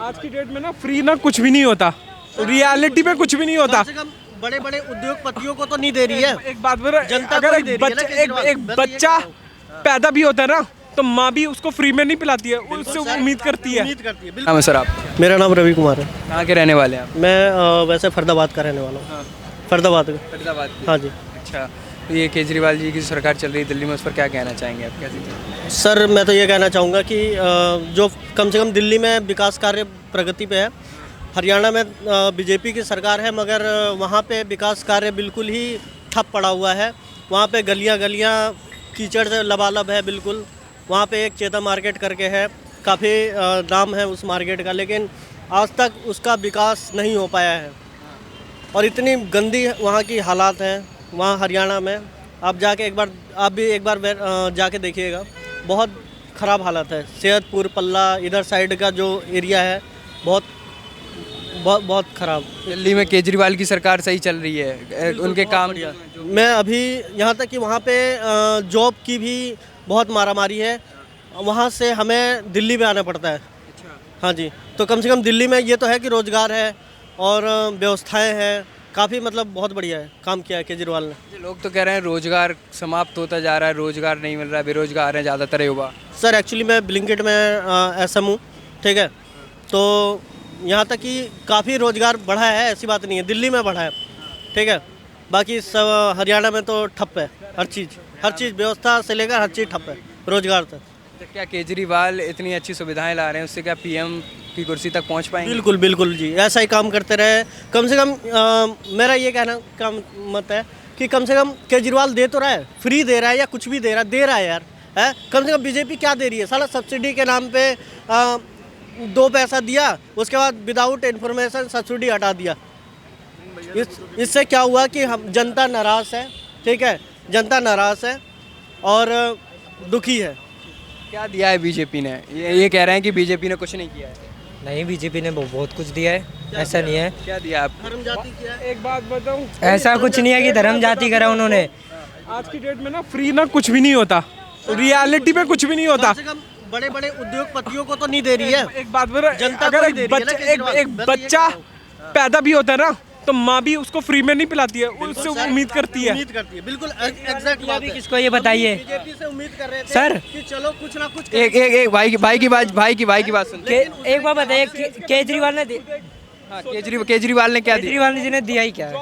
आज की डेट में ना फ्री ना कुछ भी नहीं होता, रियलिटी में कुछ भी नहीं होता। बड़े बड़े उद्योगपतियों को तो नहीं दे रही है। एक बात बोल, जनता अगर को एक ही दे रही है ना बच्चा केजरीवाल। एक बच्चा पैदा भी होता है ना, तो माँ भी उसको फ्री में नहीं पिलाती है, उससे उम्मीद करती है। बिल्कुल। नाम है सर आप? मेरा नाम रवि कुमार है। कहाँ के रहने वाले हैं आप? मैं वैसे फरीदाबाद का रहने वाला हूँ। फरीदाबाद का। फरीदाबाद के? हाँ जी। अच्छा, तो ये केजरीवाल जी की सरकार चल रही है दिल्ली में, उस पर क्या कहना चाहेंगे आप? कैसे? सर मैं तो ये कहना चाहूँगा कि जो कम से कम दिल्ली में विकास कार्य प्रगति पे है, हरियाणा में बीजेपी की सरकार है मगर वहाँ पे विकास कार्य बिल्कुल ही ठप पड़ा हुआ है। वहाँ पे गलियाँ गलियाँ कीचड़ से लबालब है बिल्कुल। वहाँ पे एक चेता मार्केट करके है, काफ़ी नाम है उस मार्केट का, लेकिन आज तक उसका विकास नहीं हो पाया है और इतनी गंदी वहाँ की हालात हैं वहाँ हरियाणा में। आप जाके आप भी एक बार जाके देखिएगा, बहुत ख़राब हालत है। सेहतपुर पल्ला इधर साइड का जो एरिया है बहुत बहुत बहुत ख़राब। दिल्ली में केजरीवाल की सरकार सही चल रही है, उनके काम? मैं अभी यहाँ तक कि वहाँ पे जॉब की भी बहुत मारामारी है, वहाँ से हमें दिल्ली में आना पड़ता है। हाँ जी, तो कम से कम दिल्ली में ये तो है कि रोज़गार है और व्यवस्थाएं हैं, काफ़ी मतलब बहुत बढ़िया है, काम किया है केजरीवाल ने। लोग तो कह रहे हैं रोजगार समाप्त होता जा रहा है, रोजगार नहीं मिल रहा है, बेरोजगार हैं ज़्यादातर युवा। सर एक्चुअली मैं ब्लिंकिट में एसएम हूँ, ठीक है, तो यहाँ तक कि काफ़ी रोज़गार बढ़ा है, ऐसी बात नहीं है, दिल्ली में बढ़ा है, ठीक है। बाकी सब हरियाणा में तो ठप है, हर चीज़ व्यवस्था से लेकर हर चीज़ ठप है, रोज़गार तक। तो क्या केजरीवाल इतनी अच्छी सुविधाएं ला रहे हैं, उससे क्या पीएम की कुर्सी तक पहुंच पाएंगे? बिल्कुल बिल्कुल जी, ऐसा ही काम करते रहे। कम से कम मेरा ये कहना का मत है कि कम से कम केजरीवाल दे तो रहा है, फ्री दे रहा है या कुछ भी दे रहा है यार, है। कम से कम बीजेपी क्या दे रही है? साला सब्सिडी के नाम पे 2 पैसा दिया, उसके बाद विदाउट इन्फॉर्मेशन सब्सिडी हटा दिया। इससे क्या हुआ कि हम जनता नाराज़ है, ठीक है, जनता नाराज़ है और दुखी है। क्या दिया है बीजेपी ने? ये कह रहे हैं कि बीजेपी ने कुछ नहीं किया है। नहीं, बीजेपी ने बहुत कुछ दिया है, ऐसा नहीं है। क्या दिया आप? धर्म जाति किया है। एक बात बताऊं, ऐसा कुछ नहीं है कि धर्म जाति करा उन्होंने। आज की डेट में ना फ्री ना कुछ भी नहीं होता, रियलिटी में कुछ भी नहीं होता। कम से कम बड़े बड़े उद्योगपतियों को तो नहीं दे रही है। एक बात बोल, जनता अगर को ही एक दे रही है ना केजरीवाल। एक बच्चा पैदा भी होता है ना, तो माँ भी उसको फ्री में नहीं पिलाती है, उससे उम्मीद करती है। बिल्कुल एग्जैक्ट बात है। किसको ये बताइए बीजेपी से उम्मीद कर रहे थे सर कि चलो कुछ ना कुछ एक भाई की बात सुन। एक बार बताइए, केजरीवाल ने हाँ, केजरीवाल ने क्या दिया? केजरीवाल जी ने दिया ही क्या है?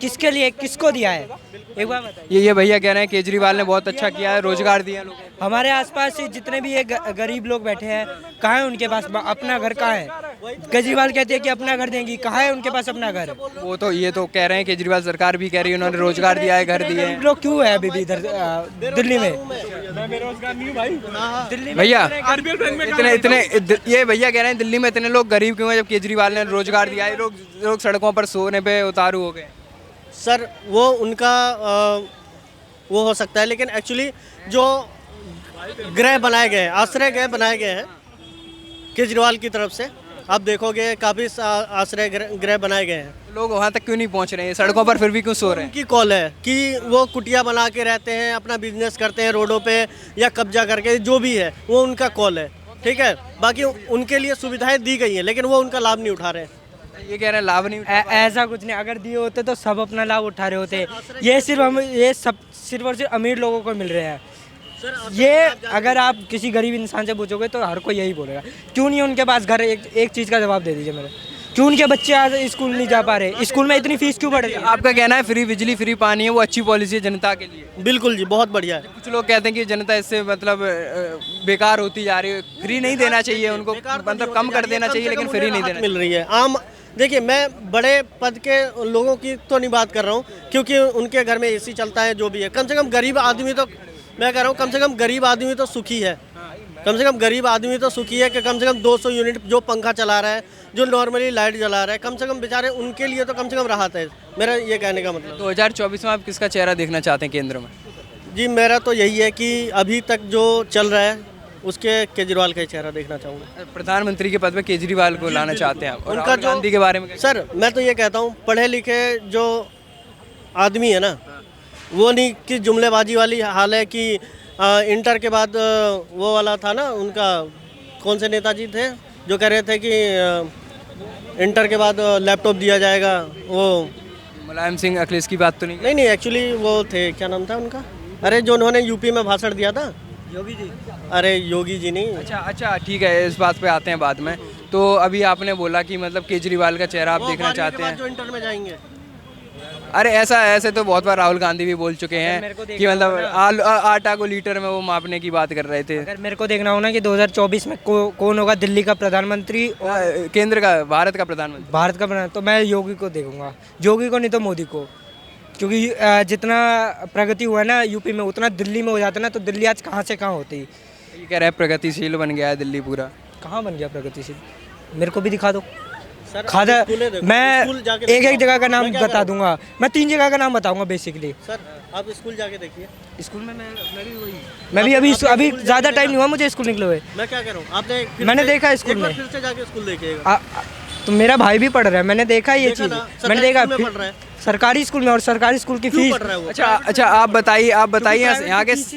किसके लिए, किसको दिया है? एक बार बताइए। ये भैया कह रहे हैं केजरीवाल ने बहुत अच्छा किया है, रोजगार दिया लोगों को। हमारे आसपास से जितने भी ये गरीब लोग बैठे हैं, कहाँ है उनके पास अपना घर? कहाँ है? केजरीवाल कहते हैं कि अपना घर देंगी, कहाँ है उनके पास अपना घर? वो तो ये तो कह रहे हैं, केजरीवाल सरकार भी कह रही है उन्होंने रोजगार दिया है, घर दिए हैं। लोग क्यों है अभी भी इधर दिल्ली में? मैं बेरोजगार नहीं हूँ भाई। दिल्ली में भैया आरबीएल बैंक में इतने ये भैया कह रहे हैं दिल्ली में इतने लोग गरीब क्यों हैं जब केजरीवाल ने रोजगार दिया है? लोग सड़कों पर सोने पे उतारू हो गए। सर वो उनका वो हो सकता है, लेकिन एक्चुअली जो गृह बनाए गए हैं, आश्रय गृह बनाए गए हैं केजरीवाल की तरफ से, आप देखोगे काफ़ी आश्रय गृह बनाए गए हैं। लोग वहाँ तक क्यों नहीं पहुँच रहे हैं? सड़कों पर फिर भी क्यों सो रहे हैं? उनकी कॉल है कि वो कुटिया बना के रहते हैं, अपना बिजनेस करते हैं रोडों पे या कब्जा करके, जो भी है वो उनका कॉल है, ठीक है। बाकी उनके लिए सुविधाएं दी गई हैं, लेकिन वो उनका लाभ नहीं उठा रहे हैं। ये कह रहे हैं लाभ नहीं ऐसा कुछ नहीं, अगर दिए होते तो सब अपना लाभ उठा रहे होते। ये सिर्फ और सिर्फ अमीर लोगों को मिल रहे हैं। ये अगर आप किसी गरीब इंसान से पूछोगे तो हर कोई यही बोलेगा, क्यों नहीं उनके पास घर? एक चीज़ का जवाब दे दीजिए मेरे, क्यों उनके बच्चे आज स्कूल नहीं जा पा रहे? स्कूल में इतनी फीस क्यों बढ़ रही है? आपका कहना है फ्री बिजली फ्री पानी है, वो अच्छी पॉलिसी है जनता के लिए? बिल्कुल जी, बहुत बढ़िया है। कुछ लोग कहते हैं कि जनता इससे मतलब बेकार होती जा रही है, फ्री नहीं देना चाहिए उनको, मतलब कम कर देना चाहिए, लेकिन फ्री नहीं देना मिल रही है। आम देखिए, मैं बड़े पद के लोगों की तो नहीं बात कर रहा हूँ, क्योंकि उनके घर में एसी चलता है, जो भी है। कम से कम गरीब आदमी तो, मैं कह रहा हूँ कम से कम गरीब आदमी तो सुखी है। कम से कम गरीब आदमी तो सुखी है कि कम से कम 200 यूनिट जो पंखा चला रहा है, जो नॉर्मली लाइट जला रहा है, कम से कम बेचारे उनके लिए तो कम से कम राहत है। मेरा ये कहने का मतलब। 2024 में आप किसका चेहरा देखना चाहते हैं केंद्र में? जी मेरा तो यही है कि अभी तक जो चल रहा है उसके केजरीवाल का ही चेहरा देखना चाहूँगा। प्रधानमंत्री के पद पे केजरीवाल को लाना चाहते हैं आप? और उनका राहुल गांधी के बारे में सर मैं तो ये कहता हूँ, पढ़े लिखे जो आदमी है ना, वो नहीं कि जुमलेबाजी वाली हाल है कि इंटर के बाद वो वाला था ना, उनका कौन से नेताजी थे जो कह रहे थे कि इंटर के बाद लैपटॉप दिया जाएगा, वो मुलायम सिंह अखिलेश की बात तो नहीं नहीं एक्चुअली वो थे, क्या नाम था उनका, अरे जो उन्होंने यूपी में भाषण दिया था, योगी जी। अरे योगी जी नहीं। अच्छा ठीक है, इस बात पे आते हैं बाद में। तो अभी आपने बोला कि मतलब केजरीवाल का चेहरा आप वो देखना 12वीं के चाहते बाद हैं। जो इंटर में जाएंगे। अरे ऐसे तो बहुत बार राहुल गांधी भी बोल चुके मेरे को हैं देखना कि मतलब होगा आटा को लीटर में वो मापने की बात कर रहे थे। अगर मेरे को देखना हो ना कि 2024 में कौन होगा दिल्ली का प्रधानमंत्री और केंद्र का, भारत का प्रधानमंत्री। भारत का प्रधान, तो मैं योगी को देखूंगा, योगी को नहीं तो मोदी को। क्योंकि जितना प्रगति हुआ है ना यूपी में, उतना दिल्ली में हो जाता ना, तो दिल्ली आज कहाँ से कहाँ होती। ये कह रहे हैं प्रगतिशील बन गया है दिल्ली पूरा। कहाँ बन गया प्रगतिशील, मेरे को भी दिखा दो। सर खादा आप स्कूलें देखो, मैं स्कूल जाके एक देखो। एक जगह का नाम मैं क्या बता करूं? दूंगा, मैं 3 जगह का नाम बताऊंगा बेसिकली। सर आप स्कूल जाके देखिए। स्कूल में मैं भी अभी स्कूल ज़्यादा जाके टाइम नहीं हुआ मुझे स्कूल निकले हुए। मैं क्या कह रहा हूँ, आपने मैंने देखा स्कूल एक बार में। फिर से जाके स्कूल देखिएगा। तो मेरा भाई भी पढ़ रहा है, मैंने देखा ये देखा चीज़, ना, मैंने सरकारी देखा स्कूल में पढ़ रहा है। सरकारी स्कूल में, और सरकारी स्कूल की क्यों फीस पढ़ रहा है वो? अच्छा आप बताइए यहाँ के फीस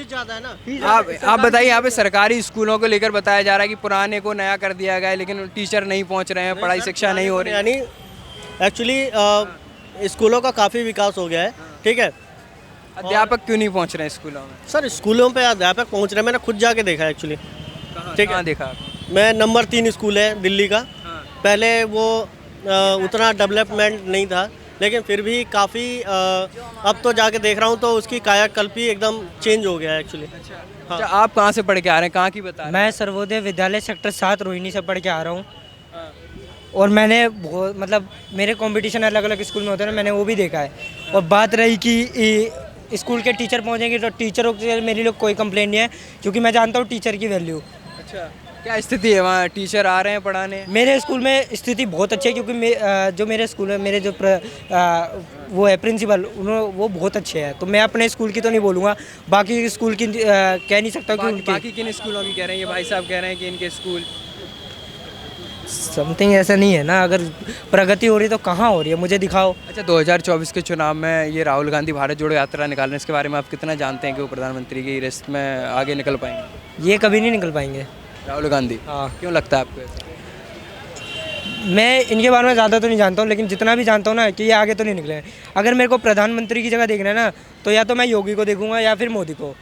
ज़्यादा है ना। आप बताइए यहाँ पे सरकारी स्कूलों को लेकर बताया जा रहा है कि पुराने को नया कर दिया गया है, लेकिन टीचर नहीं पहुँच रहे हैं, पढ़ाई शिक्षा नहीं हो रही। यानी एक्चुअली स्कूलों का काफ़ी विकास हो गया है, ठीक है। अध्यापक क्यों नहीं पहुँच रहे हैं स्कूलों में? सर स्कूलों पे अध्यापक पहुंच रहे हैं, मैंने खुद जाके देखा है एक्चुअली। ठीक है, कहाँ देखा आपने? मैं नंबर 3 स्कूल है दिल्ली का। पहले वो उतना डेवलपमेंट नहीं था, लेकिन फिर भी काफ़ी अब तो जाके देख रहा हूँ तो उसकी कायाकल्प ही एकदम चेंज हो गया है एक्चुअली। अच्छा आप कहाँ से पढ़ के आ रहे हैं, कहाँ की बता रहे मैं सर्वोदय विद्यालय सेक्टर 7 रोहिणी से पढ़ के आ रहा हूँ। और मैंने बहुत मतलब मेरे कंपटीशन अलग अलग स्कूल में होते हैं ना, मैंने वो भी देखा है। और बात रही कि स्कूल के टीचर पहुँचेंगे तो टीचरों से मेरी लोग कोई कंप्लेंट नहीं है, क्योंकि मैं जानता हूँ टीचर की वैल्यू। अच्छा क्या स्थिति है वहाँ, टीचर आ रहे हैं पढ़ाने? मेरे स्कूल में स्थिति बहुत अच्छी है, क्योंकि जो मेरे स्कूल में मेरे जो वो है प्रिंसिपल, वो बहुत अच्छे हैं। तो मैं अपने स्कूल की तो नहीं बोलूँगा, बाकी स्कूल की कह नहीं सकता कि उनकी बाकी किन स्कूलों की कह रहे हैं? ये भाई साहब कह रहे हैं कि इनके स्कूल समथिंग ऐसा नहीं है ना। अगर प्रगति हो रही है तो कहाँ हो रही है, मुझे दिखाओ। अच्छा 2024 के चुनाव में ये राहुल गांधी भारत जोड़ो यात्रा निकाल रहे हैं, इसके बारे में आप कितना जानते हैं कि वो प्रधानमंत्री की रेस में आगे निकल पाएंगे? ये कभी नहीं निकल पाएंगे राहुल गांधी? हाँ। क्यों लगता है आपको ऐसा? मैं इनके बारे में ज़्यादा तो नहीं जानता हूँ, लेकिन जितना भी जानता हूँ ना कि ये आगे तो नहीं निकले हैं। अगर मेरे को प्रधानमंत्री की जगह देखना है ना, तो या तो मैं योगी को देखूंगा या फिर मोदी को।